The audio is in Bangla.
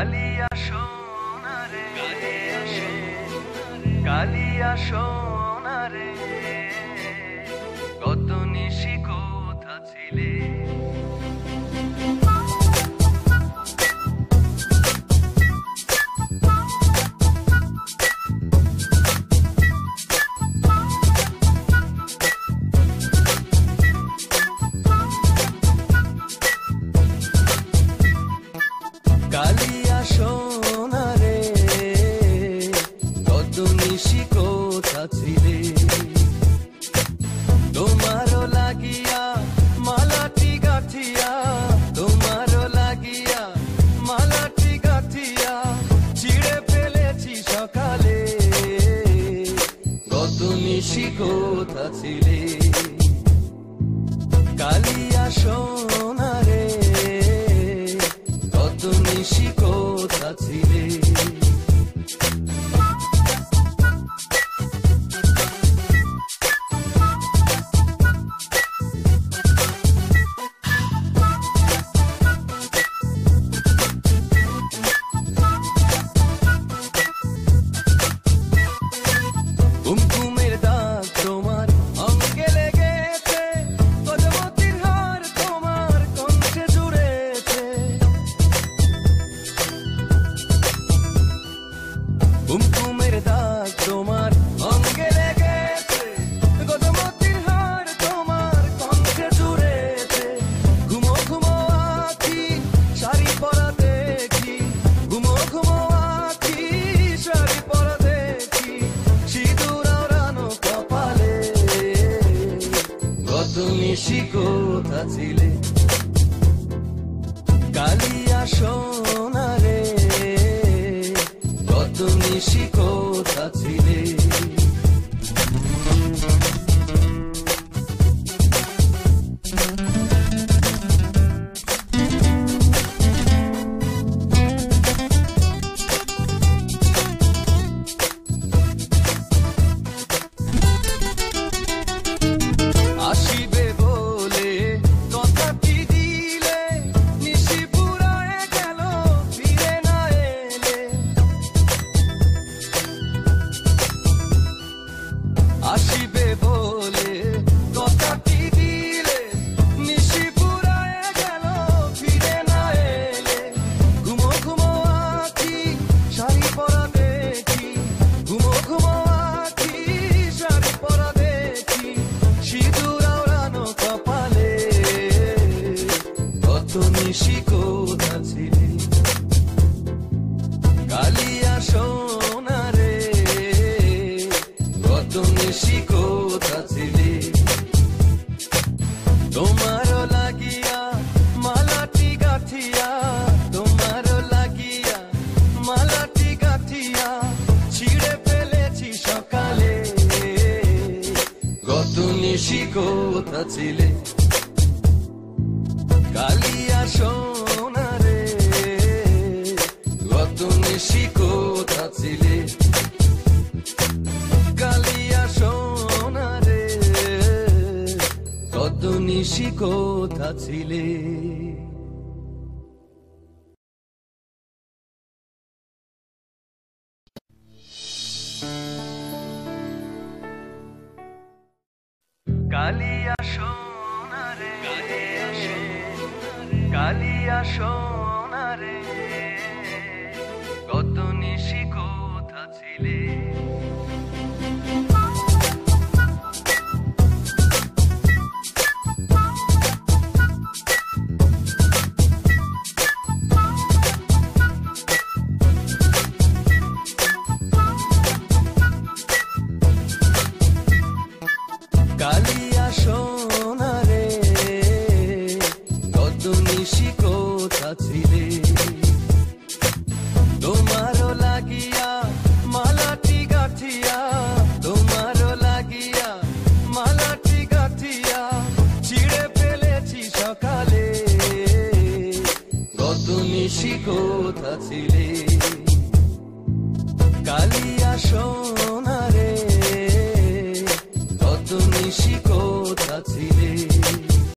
কালিয়া সোনারে কালিয়া সোনারে কত নিশি কোথা ছিলে কালিয়া সোনারে কত নিশি কোথা ছিলে তোমারও লাগিয়া মালাটি গাথিয়া তোমারও লাগিয়া মালাটি গাথিয়া ছিঁড়ে ফেলেছি সকালে কত নিশি কোথা ছিলে কালিয়া সোনারে কত নিশি কোথা ছিলে কুমকুমের দাগ তোমার অঙ্গে লেগেছে কদমতির হার তোমার কণ্ঠে জুড়েছে কুমকুমের দাগ তোমার অঙ্গে লেগেছে কদমতির হার তোমার কণ্ঠে জুড়েছে ঘুমো ঘুমো আঁখি শাড়ি পরা দেখি ঘুমো ঘুমো আঁখি শাড়ি পরা দেখি সিঁদুর আওড়ানো কপালে কত নিশি কোথা ছিলে কালিয়া সোনারে কত নিশি কোথা ছিলে আসিবে বলে কথাটি দিলে নিশি ফুরায় গেল ফিরে না এলে আসিবে বলে কথাটি দিলে নিশি ফুরায় গেল ফিরে না এলে ঘুমো ঘুমো আঁখি শাড়ি পরা দেখি ঘুমো ঘুমো আঁখি শাড়ি পরা দেখি সিঁদুর আওড়ানো কপালে কত নিশি কোথা ছিলে কালিয়া সোনারে কত নিশি কোথা ছিলে তোমারও লাগিয়া মালাটি গাথিয়া তোমারও লাগিয়া মালাটি গাথিয়া ছিঁড়ে ফেলেছি সকালে কত নিশি কোথা ছিলে কালিয়া সোনারে কত নিশি কোথা ছিলে কালিয়া সোনারে কত নিশি কোথা ছিলে কালিয়া সোনারে কালিয়া সোনারে কত নিশি কোথা ছিলে কালিয়া সোনারে কত নিশি কোথা ছিলে তোমারও লাগিয়া মালাটি গাথিয়া তোমারও লাগিয়া মালাটি গাথিয়া ছিঁড়ে ফেলেছি সকালে কত নিশি কোথা ছিলে